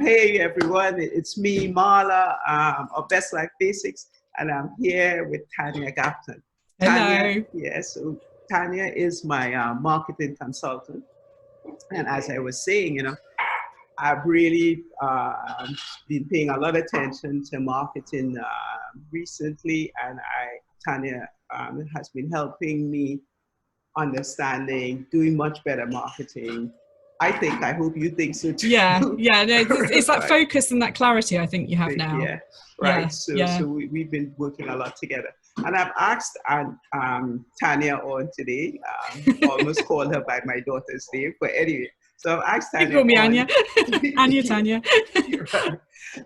Hey everyone, it's me, Marla, of Bestlife Basics, and I'm here with Tanya Gapton. Hello. So Tanya is my marketing consultant, and as I was saying, I've really been paying a lot of attention to marketing recently, and Tanya has been helping me understanding, doing much better marketing. I hope you think so too. Yeah. No, it's that Right. focus and that clarity I think you have now. Yeah, right. Yeah. So we've been working a lot together. And I've asked Tanya on today, almost called her by my daughter's name, but anyway. So I've asked Tanya. You call me Anya. Anya, Tanya. Right.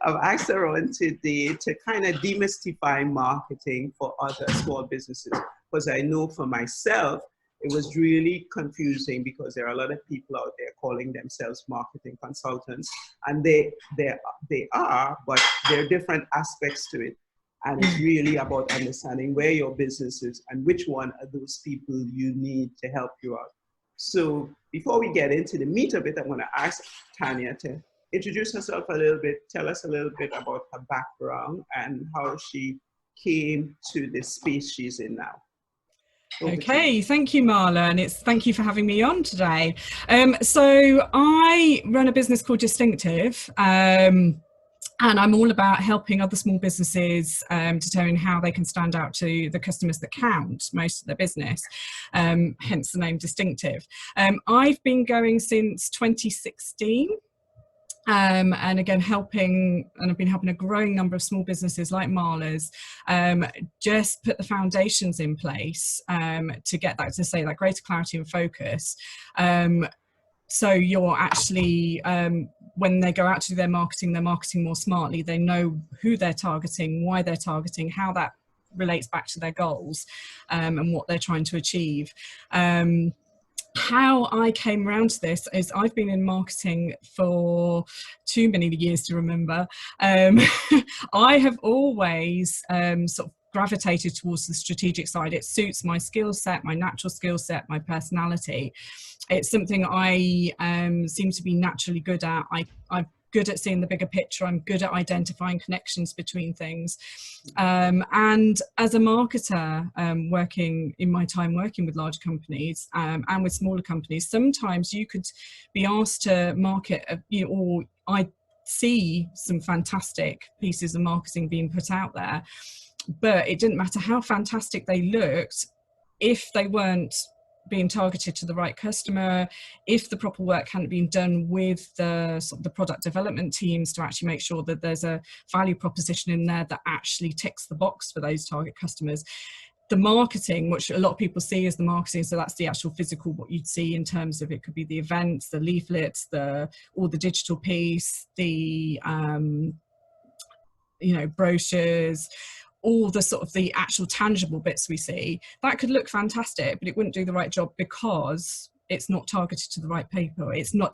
I've asked her on today to kind of demystify marketing for other small businesses, because I know for myself, it was really confusing because there are a lot of people out there calling themselves marketing consultants, and they are, but there are different aspects to it. And it's really about understanding where your business is and which one of those people you need to help you out. So before we get into the meat of it, I'm going to ask Tanya to introduce herself a little bit, tell us a little bit about her background and how she came to the space she's in now. Okay, thank you, Marla, and thank you for having me on today. So I run a business called Distinctive, and I'm all about helping other small businesses determine how they can stand out to the customers that count most of their business, hence the name Distinctive. I've been going since 2016. And again, I've been helping a growing number of small businesses like Marla's just put the foundations in place to get that, to say, that greater clarity and focus. So you're actually, when they go out to do their marketing, they're marketing more smartly. They know who they're targeting, why they're targeting, how that relates back to their goals, and what they're trying to achieve. How I came around to this is I've been in marketing for too many years to remember. I have always sort of gravitated towards the strategic side. It suits my skill set, my natural skill set, my personality. It's something I seem to be naturally good at. I'm good at seeing the bigger picture. I'm good at identifying connections between things. And as a marketer, working with large companies and with smaller companies, sometimes you could be asked to market, or I see some fantastic pieces of marketing being put out there, but it didn't matter how fantastic they looked if they weren't being targeted to the right customer, if the proper work hadn't been done with the product development teams to actually make sure that there's a value proposition in there that actually ticks the box for those target customers. The marketing, which a lot of people see as the marketing, so that's the actual physical, what you'd see in terms of, it could be the events, the leaflets, all the digital piece, the brochures, all the sort of the actual tangible bits we see, that could look fantastic, but it wouldn't do the right job because it's not targeted to the right people. There's not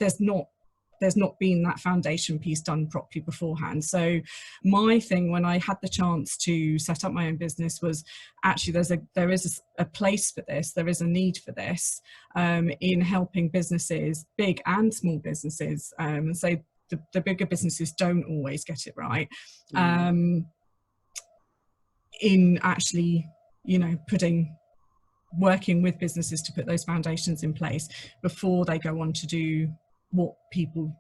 been that foundation piece done properly beforehand. So my thing, when I had the chance to set up my own business, was actually there is a place for this, there is a need for this in helping businesses, big and small businesses. So the bigger businesses don't always get it right. In actually, working with businesses to put those foundations in place before they go on to do what people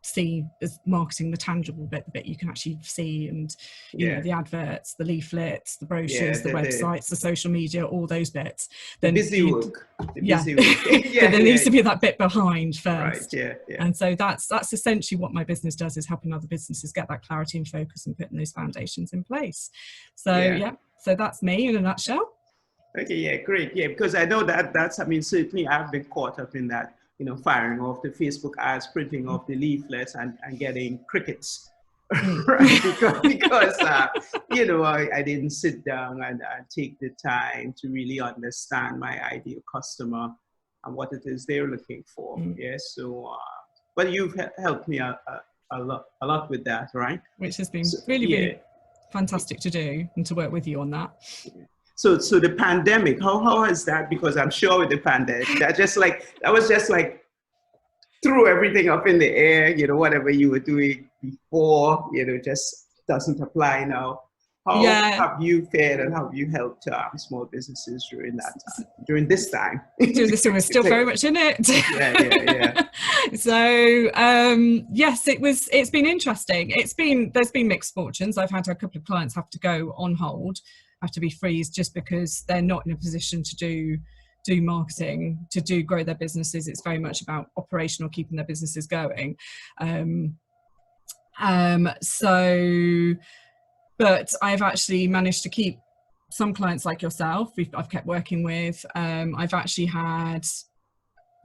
see as marketing, the tangible bit, the bit you can actually see, and the adverts, the leaflets, the brochures, the websites, the social media, all those bits. The busy work. But there needs to be that bit behind first. Right. And so that's essentially what my business does, is helping other businesses get that clarity and focus and putting those foundations in place. So so that's me in a nutshell. Okay, great. Because I know certainly I've been caught up in that, firing off the Facebook ads, printing off the leaflets, and getting crickets, right? Because I didn't sit down and take the time to really understand my ideal customer and what it is they're looking for. So, but you've helped me a lot with that, right? Which has been really fantastic to do and to work with you on that. So the pandemic, how has that? Because I'm sure with the pandemic, that was just like threw everything up in the air, whatever you were doing before, just doesn't apply now. How Yeah. have you fared and how have you helped small businesses during that time, during this time? During this time, we're still very much in it. Yeah. So yes, it's been interesting. There's been mixed fortunes. I've had a couple of clients have to go on hold, have to be freezed just because they're not in a position to do marketing, to grow their businesses. It's very much about operational, keeping their businesses going. But I've actually managed to keep some clients like yourself. I've kept working with. I've actually had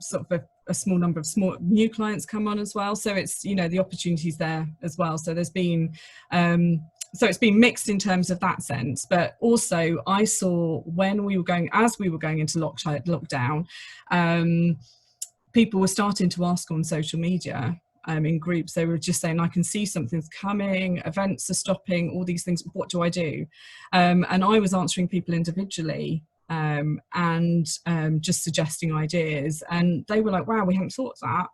sort of a small number of small new clients come on as well. So it's, the opportunities there as well. So there's been, so it's been mixed in terms of that sense. But also I saw as we were going into lockdown, people were starting to ask on social media, in groups. They were just saying, I can see something's coming, events are stopping, all these things, what do I do? And I was answering people individually, and just suggesting ideas, and they were like, wow, we hadn't thought of that.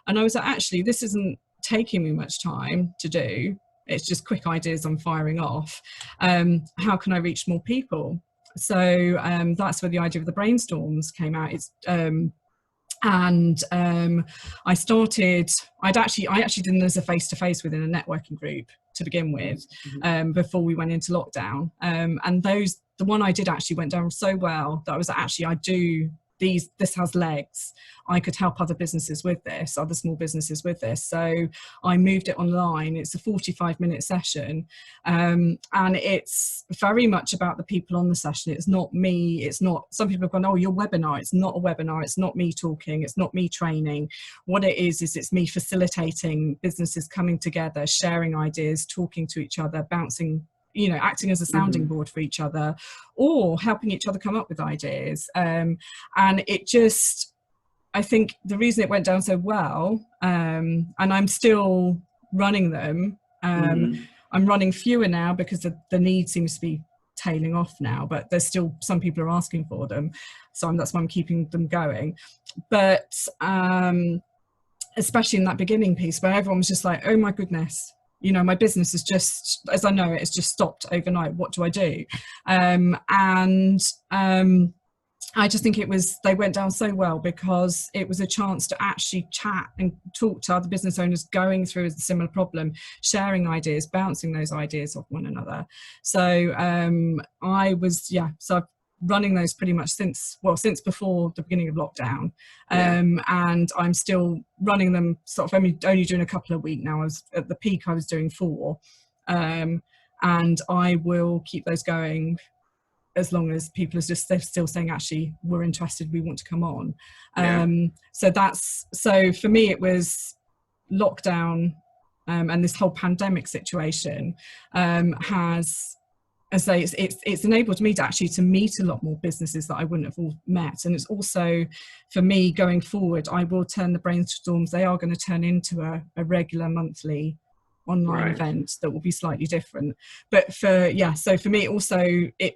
And I was like, actually, this isn't taking me much time to do, it's just quick ideas I'm firing off. How can I reach more people? So that's where the idea of the brainstorms came out. I actually did them as a face-to-face within a networking group to begin with, before we went into lockdown. And the one I did actually went down so well that I was actually, this has legs. I could help other businesses with this, other small businesses with this. So I moved it online. It's a 45-minute session. And it's very much about the people on the session. It's not me. It's not, some people have gone, oh, your webinar. It's not a webinar. It's not me talking. It's not me training. What it is it's me facilitating businesses coming together, sharing ideas, talking to each other, bouncing, acting as a sounding board for each other, or helping each other come up with ideas. And it just, I think the reason it went down so well, and I'm still running them, I'm running fewer now because the need seems to be tailing off now, but there's still some people are asking for them. So that's why I'm keeping them going. But especially in that beginning piece where everyone was just like, oh my goodness, my business is just, as I know, it's just stopped overnight. What do I do? I just think they went down so well because it was a chance to actually chat and talk to other business owners going through a similar problem, sharing ideas, bouncing those ideas off one another. So so running those pretty much since before the beginning of lockdown. And I'm still running them sort of only doing a couple of weeks now. At the peak I was doing 4, and I will keep those going as long as people they're still saying, actually, we're interested, we want to come on. So for me it was lockdown, and this whole pandemic situation has, as I say, it's enabled me to meet a lot more businesses that I wouldn't have all met. And it's also, for me, going forward, I will turn the brainstorms, they are going to turn into a regular monthly online event that will be slightly different. But so for me also, it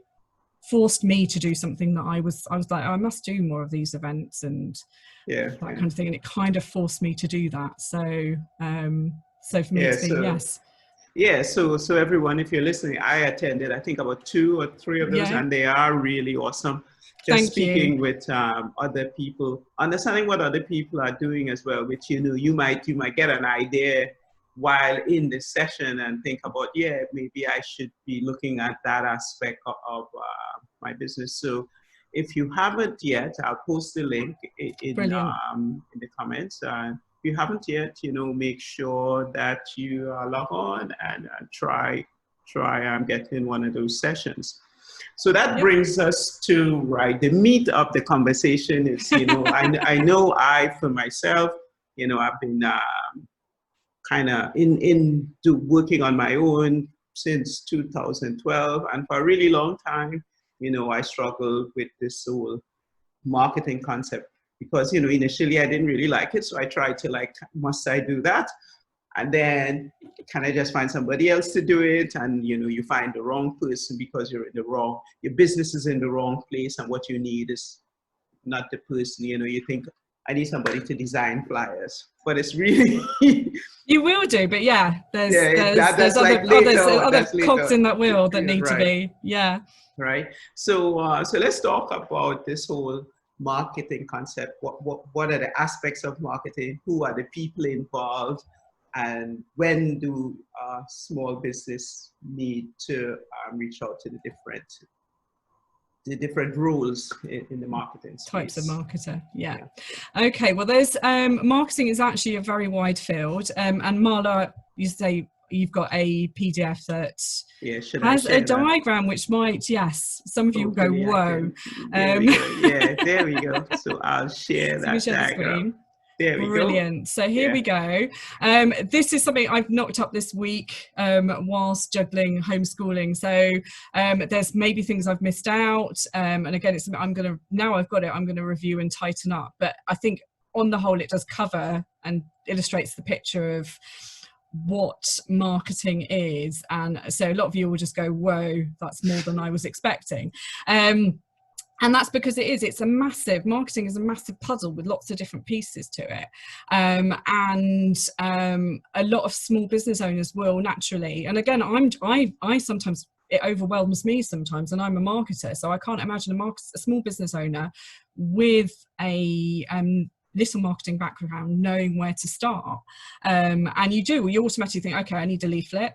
forced me to do something that I was like, oh, I must do more of these events and that kind of thing. And it kind of forced me to do that. So for me, it's been, yes. Yeah, so everyone, if you're listening, I attended, I think about 2 or 3 of those, and they are really awesome. Just speaking with other people, understanding what other people are doing as well, which, you might get an idea while in this session and think about, maybe I should be looking at that aspect of my business. So if you haven't yet, I'll post the link in the comments. If you haven't yet, make sure that you log on and try getting one of those sessions. So that brings us to the meat of the conversation. Is I know for myself, I've been kind of working on my own since 2012, and for a really long time, I struggled with this whole marketing concept. Because, initially I didn't really like it. So I tried to must I do that? And then can I just find somebody else to do it? And, you find the wrong person because your business is in the wrong place. And what you need is not the person, you think I need somebody to design flyers. But it's really You will do, but yeah, there's yeah, that's other like later on. other That's later cogs on. in that wheel that need to Right. be, yeah. Right. So let's talk about this whole marketing concept. What are the aspects of marketing? Who are the people involved? And when do small business need to reach out to the different roles in the marketing Types of space? marketer, yeah. Okay, well, there's marketing is actually a very wide field, and Marla, you say you've got a PDF that has a diagram which might, yes, some of you will go, whoa. There we go. Yeah, there we go. So I'll share So we that share the diagram. screen. There we Brilliant. go. So here we go. This is something I've knocked up this week whilst juggling homeschooling. So there's maybe things I've missed out. And again, it's something now I've got it, I'm going to review and tighten up. But I think on the whole, it does cover and illustrates the picture of what marketing is. And so a lot of you will just go, whoa, that's more than I was expecting. And that's because marketing is a massive puzzle with lots of different pieces to it. And a lot of small business owners will naturally, and again, I sometimes, it overwhelms me sometimes, and I'm a marketer, so I can't imagine a small business owner with a little marketing background knowing where to start. And you automatically think, okay, I need a leaflet,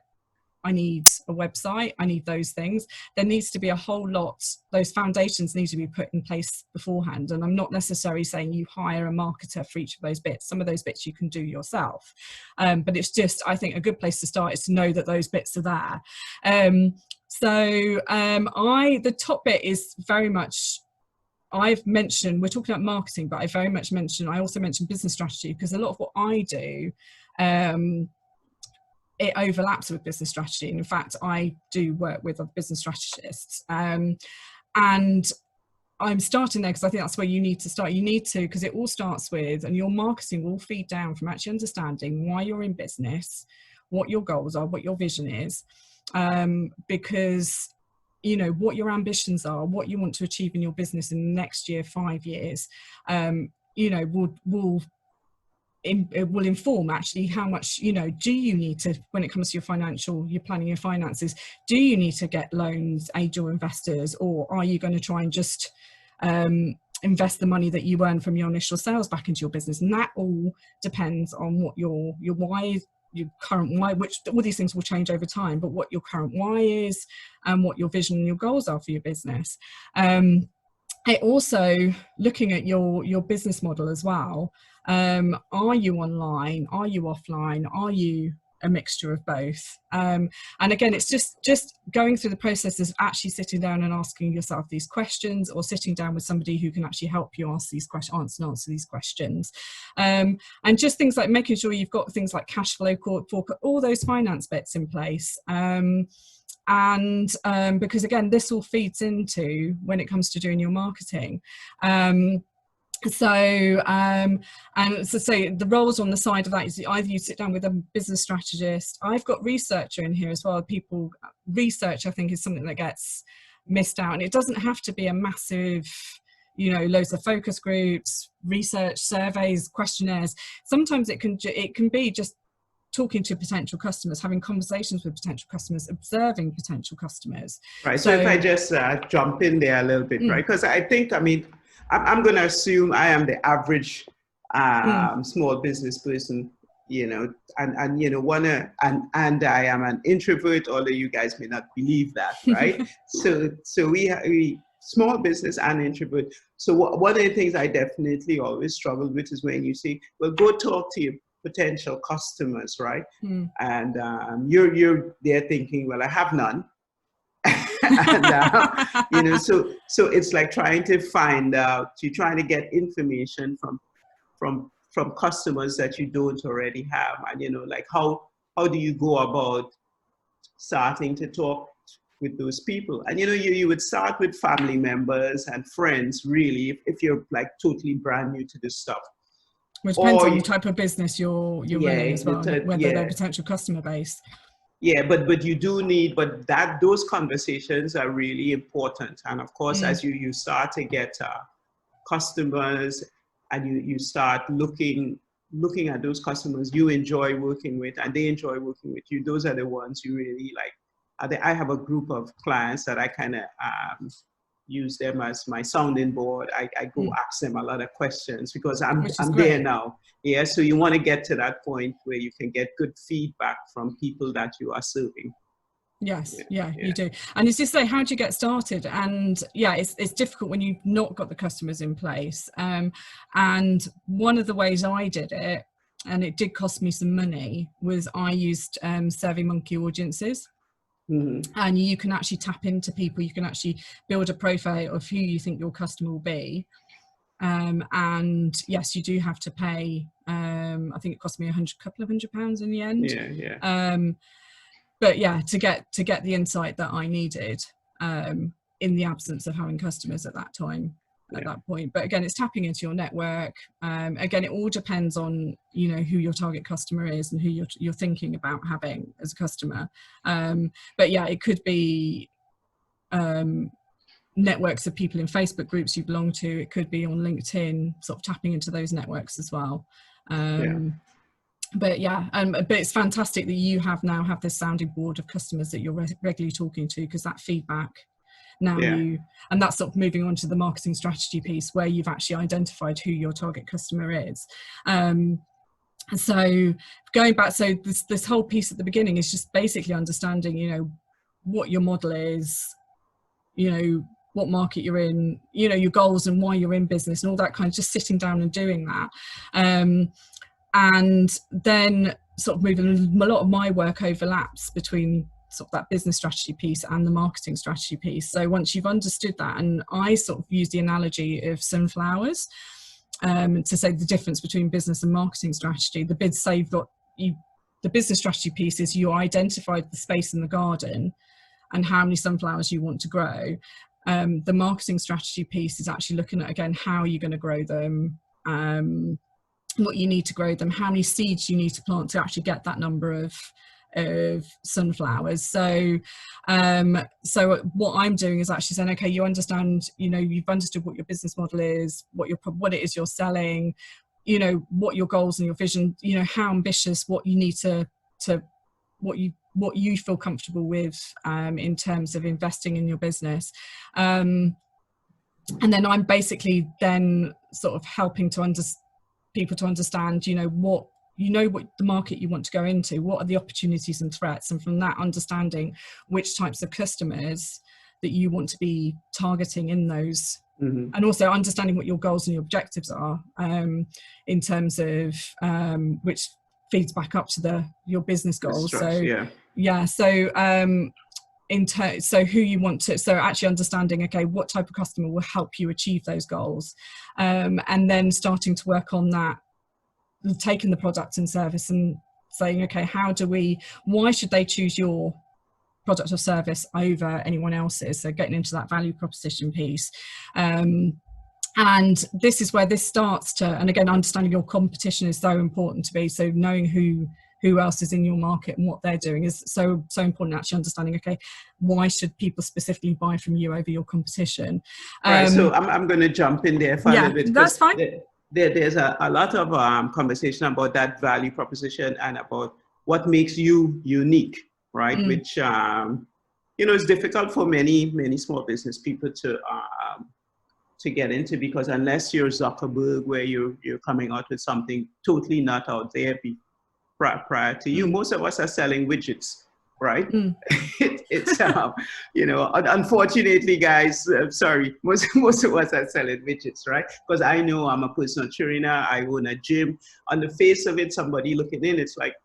I need a website, I need those things. There needs to be a whole lot, those foundations need to be put in place beforehand. And I'm not necessarily saying you hire a marketer for each of those bits. Some of those bits you can do yourself. But it's just, I think a good place to start is to know that those bits are there. The top bit is very much, I've mentioned, we're talking about marketing, but I also mentioned business strategy, because a lot of what I do, it overlaps with business strategy. And in fact, I do work with other business strategists. And I'm starting there because I think that's where you need to start. You need to, because it all starts with, and your marketing will feed down from actually understanding why you're in business, what your goals are, what your vision is, because you know what your ambitions are, what you want to achieve in your business in the next year, 5 years, it will inform actually how much, do you need to, when it comes to you're planning your finances, do you need to get loans, angel investors, or are you going to try and just invest the money that you earn from your initial sales back into your business? And that all depends on what your why is, your current why, which all these things will change over time, but what your current why is and what your vision and your goals are for your business. It also looking at your business model as well. Are you online? Are you offline? Are you a mixture of both? And again, it's just going through the process of actually sitting down and asking yourself these questions, or sitting down with somebody who can actually help you answer these questions, answer these questions. And just things like making sure you've got things like cash flow, all those finance bits in place. Because again, this all feeds into when it comes to doing your marketing. So the roles on the side of that is either you sit down with a business strategist. I've got researcher in here as well. Research, I think, is something that gets missed out, and it doesn't have to be a massive, loads of focus groups, research, surveys, questionnaires. Sometimes it can be just talking to potential customers, having conversations with potential customers, observing potential customers. Right. So if I just jump in there a little bit, right? Because I think, I'm going to assume I am the average small business person, and I am an introvert, although you guys may not believe that, right? so we small business and introvert. So one of the things I definitely always struggle with is when you say, well, go talk to your potential customers, right? And you're there thinking, well, I have none. And so it's like trying to find out, you're trying to get information from customers that you don't already have. And like how do you go about starting to talk with those people? And you would start with family members and friends, really, if you're like totally brand new to this stuff. Which depends on the type of business you're running as well, whether they're potential customer base. Yeah, but you do need, those conversations are really important. And of course, as you start to get customers and you start looking at those customers you enjoy working with and they enjoy working with you. Those are the ones you really like. I have a group of clients that I kind of use them as my sounding board. I go ask them a lot of questions because I'm there now. Yeah, so you want to get to that point where you can get good feedback from people that you are serving. Yes, yeah, you do. And it's just like, how do you get started? And yeah, it's difficult when you've not got the customers in place. And one of the ways I did it, and it did cost me some money, was I used SurveyMonkey audiences. And you can actually tap into people. You can actually build a profile of who you think your customer will be. And yes, you do have to pay. I think it cost me couple of £100 in the end. But yeah, to get the insight that I needed in the absence of having customers at that time, at that point. But again, it's tapping into your network. Again, it all depends on, you know, who your target customer is and who you're thinking about having as a customer. But yeah, it could be networks of people in Facebook groups you belong to. It could be on LinkedIn, sort of tapping into those networks as well. But yeah, but it's fantastic that you now have this sounding board of customers that you're regularly talking to, because that feedback now and that's sort of moving on to the marketing strategy piece where you've actually identified who your target customer is. So going back, so this whole piece at the beginning is just basically understanding, you know, what your model is, you know, what market you're in, you know, your goals and why you're in business and all that kind of, just sitting down and doing that. And then sort of moving, a lot of my work overlaps between sort of that business strategy piece and the marketing strategy piece. So once you've understood that, and I sort of use the analogy of sunflowers to say the difference between business and marketing strategy. The business strategy piece is you identified the space in the garden and how many sunflowers you want to grow. The marketing strategy piece is actually looking at, again, how you're going to grow them, what you need to grow them, how many seeds you need to plant to actually get that number of sunflowers. So what I'm doing is actually saying, okay, you understand, you know, you've understood what your business model is, what it is you're selling, you know, what your goals and your vision, you know, how ambitious, what you need to what you feel comfortable with in terms of investing in your business. And then I'm basically then sort of helping to people to understand, you know, what the market you want to go into, what are the opportunities and threats, and from that understanding which types of customers that you want to be targeting in those, and also understanding what your goals and your objectives are in terms of which feeds back up to your business goals. So so who you want to, so actually understanding, okay, what type of customer will help you achieve those goals, and then starting to work on that, taking the product and service and saying, okay, why should they choose your product or service over anyone else's? So getting into that value proposition piece. And this is where this starts to, and again, understanding your competition is so important to me. So knowing who else is in your market and what they're doing is so important. Actually understanding, okay, why should people specifically buy from you over your competition? Right. So I'm going to jump in there for a little bit. That's fine. There's a lot of conversation about that value proposition and about what makes you unique, right? Which you know, is difficult for many small business people to get into, because unless you're Zuckerberg, where you're coming out with something totally not out there prior to you, most of us are selling widgets, right? It's you know, unfortunately, guys, sorry, most of us are selling widgets, right? Because I know I'm a personal trainer, I own a gym. On the face of it, somebody looking in, it's like,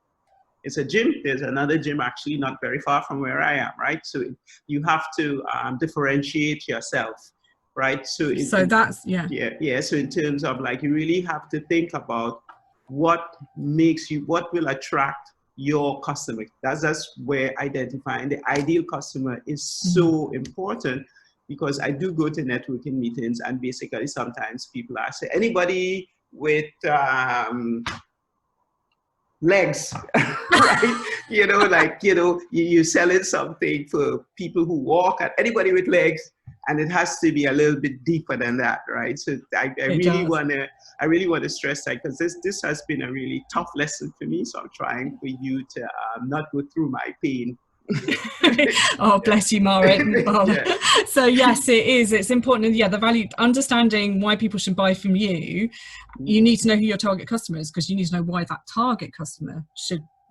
it's a gym. There's another gym actually not very far from where I am, right? So you have to differentiate yourself, right? So that's So in terms of, like, you really have to think about what will attract your customer. That's where identifying the ideal customer is so important, because I do go to networking meetings, and basically sometimes people ask, anybody with legs, right? You know, like, you know, you're selling something for people who walk, and anybody with legs, and it has to be a little bit deeper than that, right? So I really want to I really want to stress that, because this has been a really tough lesson for me. So I'm trying for you to not go through my pain. Oh, bless you, Marla. Yeah. So yes, it is. It's important. Yeah, the value, understanding why people should buy from you. You need to know who your target customer is, because you need to know why that target customer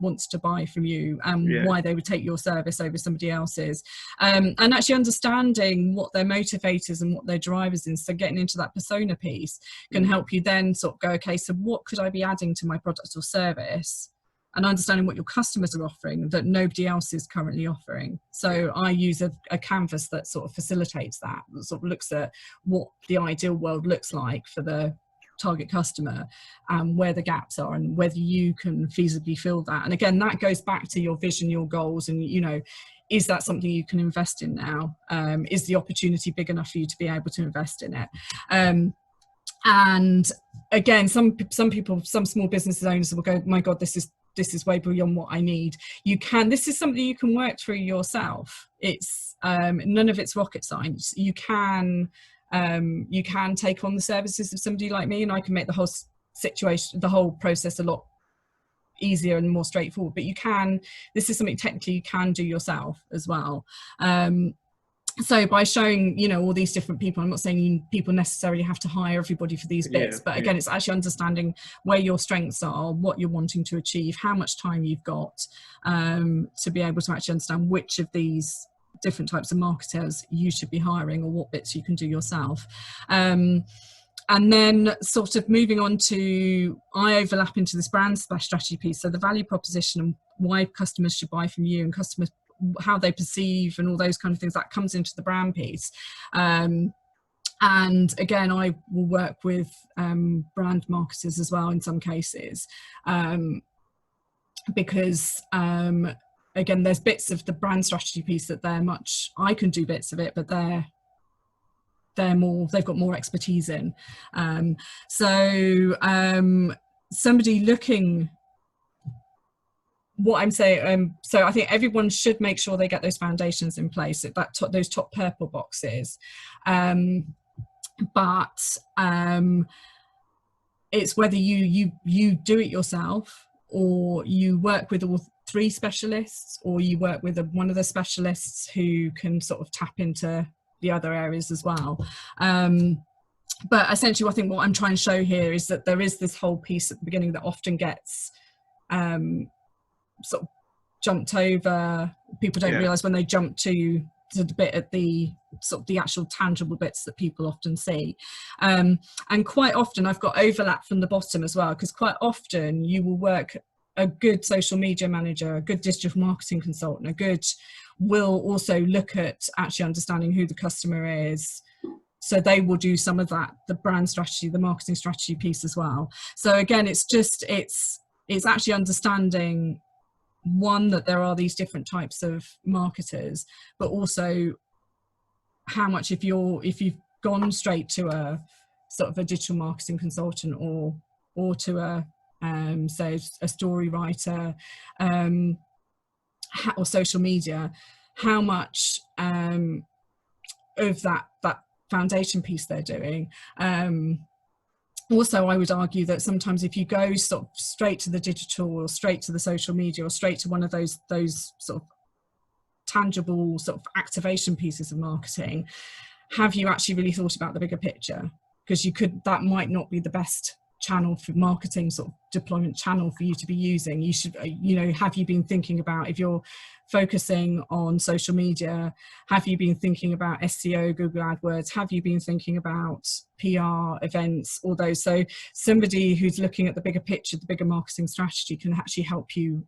wants to buy from you, and why they would take your service over somebody else's, and actually understanding what their motivators and what their drivers is. So getting into that persona piece can help you then sort of go, okay, so what could I be adding to my product or service, and understanding what your customers are offering that nobody else is currently offering. So I use a canvas that sort of facilitates that sort of looks at what the ideal world looks like for the target customer, and where the gaps are, and whether you can feasibly fill that. And again, that goes back to your vision, your goals, and is that something you can invest in now? Is the opportunity big enough for you to be able to invest in it? And again, some people, some small business owners will go, my God, this is way beyond what I need. This is something you can work through yourself. It's none of it's rocket science. You can take on the services of somebody like me, and I can make the whole situation, the whole process a lot easier and more straightforward. But this is something technically you can do yourself as well. So by showing, all these different people, I'm not saying people necessarily have to hire everybody for these bits, but again, it's actually understanding where your strengths are, what you're wanting to achieve, how much time you've got, to be able to actually understand which of these different types of marketers you should be hiring, or what bits you can do yourself. And then sort of moving on to, I overlap into this brand strategy piece. So the value proposition and why customers should buy from you, and customers, how they perceive, and all those kind of things, that comes into the brand piece. And again, I will work with brand marketers as well in some cases, because again, there's bits of the brand strategy piece that I can do bits of it, but they've got more expertise in. Somebody looking, what I'm saying, so I think everyone should make sure they get those foundations in place, those top purple boxes. But it's whether you do it yourself, or you work with all three specialists, or you work with one of the specialists who can sort of tap into the other areas as well. But essentially, I think what I'm trying to show here is that there is this whole piece at the beginning that often gets sort of jumped over. People don't realize when they jump to the bit at the sort of the actual tangible bits that people often see. And quite often I've got overlap from the bottom as well, because quite often you will work, a good social media manager, a good digital marketing consultant, will also look at actually understanding who the customer is. So they will do some of that, the brand strategy, the marketing strategy piece as well. So again, it's actually understanding, one, that there are these different types of marketers, but also how much, if you've gone straight to a sort of a digital marketing consultant, or to a say a story writer, or social media, how much of that foundation piece they're doing. Also, I would argue that sometimes if you go sort of straight to the digital, or straight to the social media, or straight to one of those sort of tangible sort of activation pieces of marketing, have you actually really thought about the bigger picture? Because that might not be the best channel for marketing, sort of deployment channel for you to be using. You should, have you been thinking about, if you're focusing on social media, have you been thinking about SEO, Google AdWords? Have you been thinking about PR, events, all those? So somebody who's looking at the bigger picture, the bigger marketing strategy, can actually help you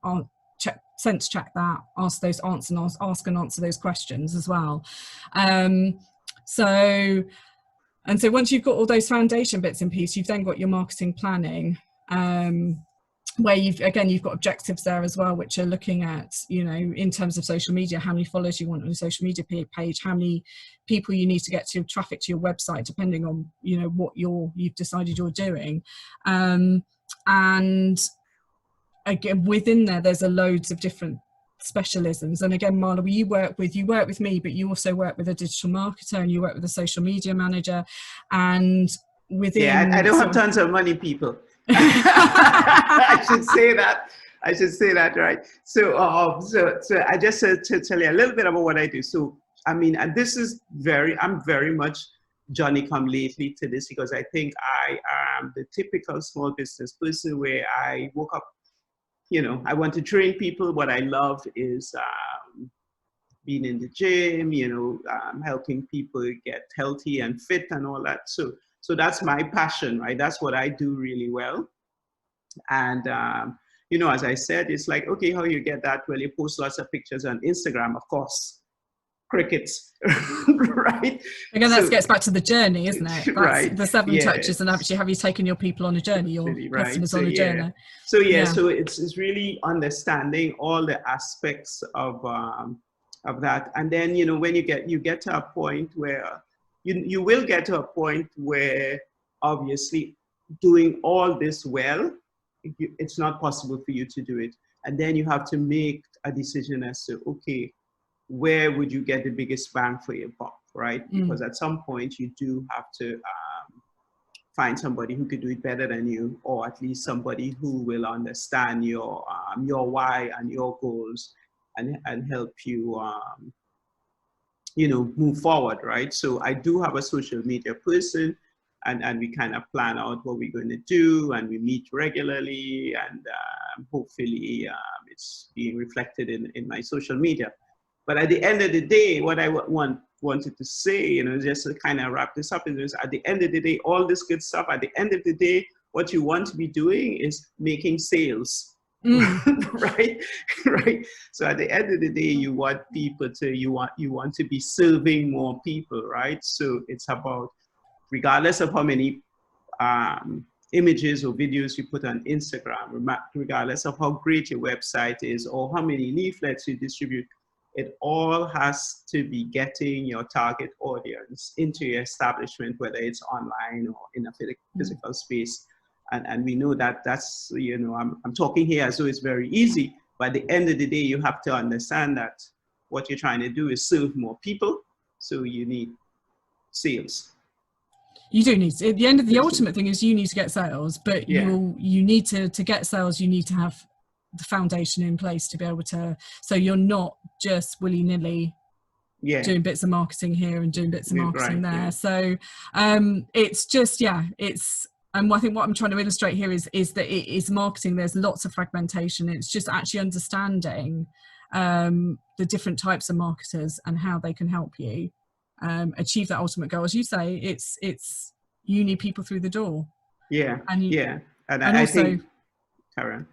sense check that, ask and answer those questions as well. And so once you've got all those foundation bits in piece, you've then got your marketing planning, where you've got objectives there as well, which are looking at, in terms of social media, how many followers you want on your social media page, how many people you need to get to traffic to your website, depending on, what you've decided you're doing. And again, within there's loads of different specialisms. And again, Marla, you work with me, but you also work with a digital marketer, and you work with a social media manager. And within I don't have tons of money, people. I should say that. I should say that, right? So I just to tell you a little bit about what I do. So, I mean, and this is I'm very much Johnny come lately to this, because I think I am the typical small business person where I woke up, I want to train people. What I love is being in the gym, helping people get healthy and fit and all that. So that's my passion, right? That's what I do really well. And, as I said, it's like, okay, how you get that? Well, you post lots of pictures on Instagram, of course. Crickets, right? Again, that gets back to the journey, isn't it? That's right. The 7 touches, and actually, have you taken your people on a journey, your customers on a journey? So so it's really understanding all the aspects of that, and then when you get to a point where you will get to a point where obviously doing all this well, it's not possible for you to do it, and then you have to make a decision as to, okay, where would you get the biggest bang for your buck, right? Because at some point you do have to find somebody who could do it better than you, or at least somebody who will understand your why and your goals, and help you move forward, right? So I do have a social media person, and we kind of plan out what we're going to do, and we meet regularly, and hopefully it's being reflected in my social media. But at the end of the day, what I wanted to say, just to kind of wrap this up, is at the end of the day, all this good stuff, at the end of the day, what you want to be doing is making sales, right? Right. So at the end of the day, you want people to, you want to be serving more people, right? So it's about, regardless of how many images or videos you put on Instagram, regardless of how great your website is or how many leaflets you distribute, it all has to be getting your target audience into your establishment, whether it's online or in a physical space. And we know that that's, I'm talking here as though it's very easy, but at the end of the day, you have to understand that what you're trying to do is serve more people. So you need sales. You do need to, at the end of the ultimate thing is you need to get sales, but you need to get sales, you need to have the foundation in place to be able to, so you're not just willy-nilly doing bits of marketing here and doing bits of marketing there. So it's just, and I think what I'm trying to illustrate here is that it is marketing. There's lots of fragmentation. It's just actually understanding the different types of marketers and how they can help you achieve that ultimate goal. As you say, it's you need people through the door. And I also, think, Karen.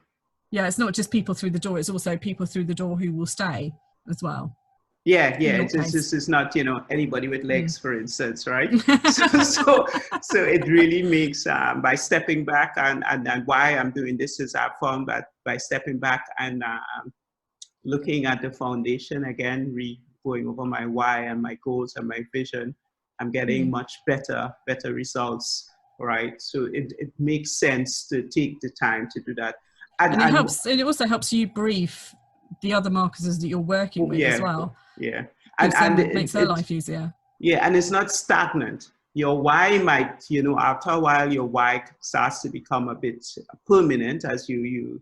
Yeah, it's not just people through the door, it's also people through the door who will stay as well. It's not, anybody with legs, for instance, right? so it really makes, by stepping back, and why I'm doing this is I've found that by stepping back and looking at the foundation again, going over my why and my goals and my vision, I'm getting much better results, right? So it makes sense to take the time to do that. And it also helps you brief the other marketers that you're working with as well. And it makes their life easier. And it's not stagnant. Your why might, after a while, your why starts to become a bit permanent as you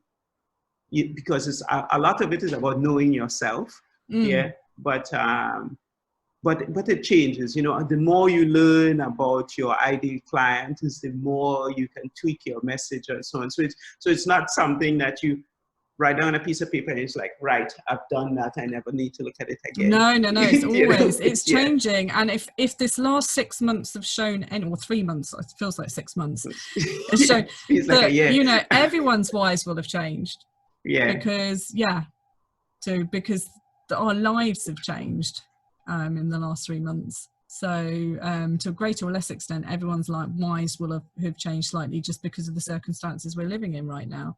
because it's a lot of it is about knowing yourself. But it changes, the more you learn about your ideal client is the more you can tweak your message and so on. So it's not something that you write down on a piece of paper and it's like, right, I've done that, I never need to look at it again. No, it's always, it's changing. And if this last 6 months have shown, or 3 months, it feels like 6 months, it's shown that, like a year. Everyone's whys will have changed. Because our lives have changed in the last 3 months. So to a greater or less extent, everyone's whys will have changed slightly just because of the circumstances we're living in right now.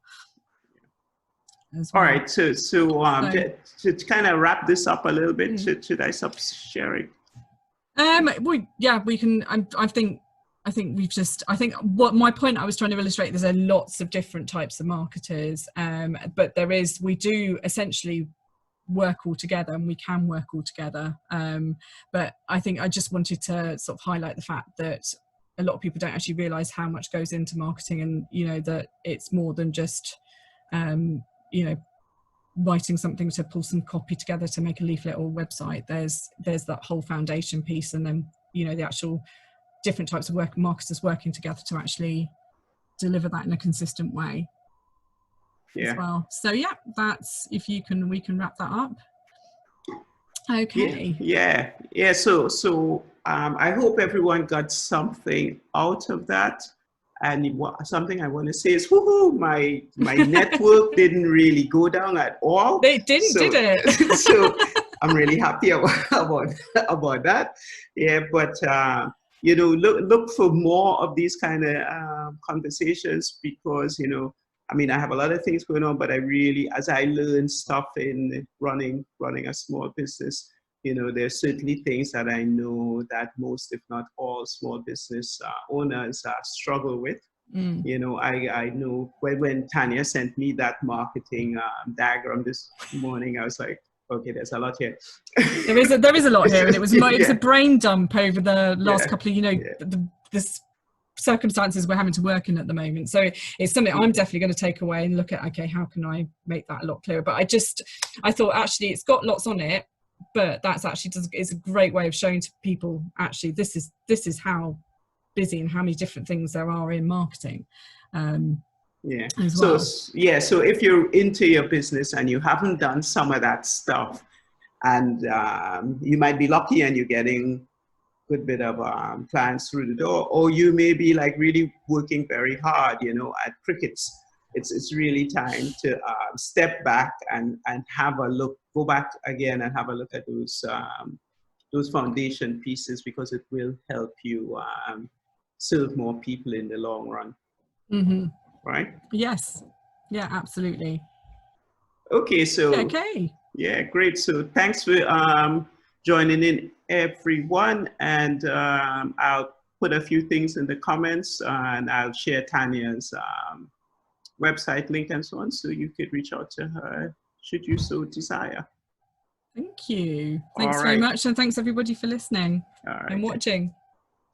Well. All right, so to kind of wrap this up a little bit, should I stop sharing? We can. I think what my point I was trying to illustrate, there's lots of different types of marketers, but we do essentially work all together, and we can work all together. But I think I just wanted to sort of highlight the fact that a lot of people don't actually realize how much goes into marketing, and you know that it's more than just you know, writing something to pull some copy together to make a leaflet or website. There's that whole foundation piece, and then you know the actual different types of marketers working together to actually deliver that in a consistent way as well. So yeah, that's, if you can, we can wrap that up. Okay. Yeah. So I hope everyone got something out of that. And something I want to say is, woohoo, my network didn't really go down at all. They didn't, did it? So I'm really happy about that. Yeah, but you know, look for more of these kind of conversations, because you know, I mean, I have a lot of things going on, but I really, as I learn stuff in running a small business, you know, there's certainly things that I know that most, if not all, small business owners struggle with. You know, I know when Tanya sent me that marketing diagram this morning, I was like, okay, there's a lot here. There is a lot here, and it was a brain dump over the last couple of, you know, this circumstances we're having to work in at the moment. So it's something I'm definitely going to take away and look at, okay, how can I make that a lot clearer? But I thought actually it's got lots on it, but that's actually is a great way of showing to people, actually this is how busy and how many different things there are in marketing. So if you're into your business and you haven't done some of that stuff, and you might be lucky and you're getting good bit of clients through the door, or you may be like really working very hard, you know, at crickets. It's really time to step back and have a look, go back again and have a look at those foundation pieces, because it will help you serve more people in the long run. Right? Yes. Yeah, absolutely. Okay, so okay. Yeah, great. So thanks for joining in, everyone, and I'll put a few things in the comments, and I'll share Tanya's website link and so on, so you could reach out to her should you so desire. Thank you. Thanks very much, and thanks everybody for listening and watching.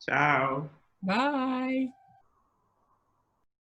Ciao. Bye.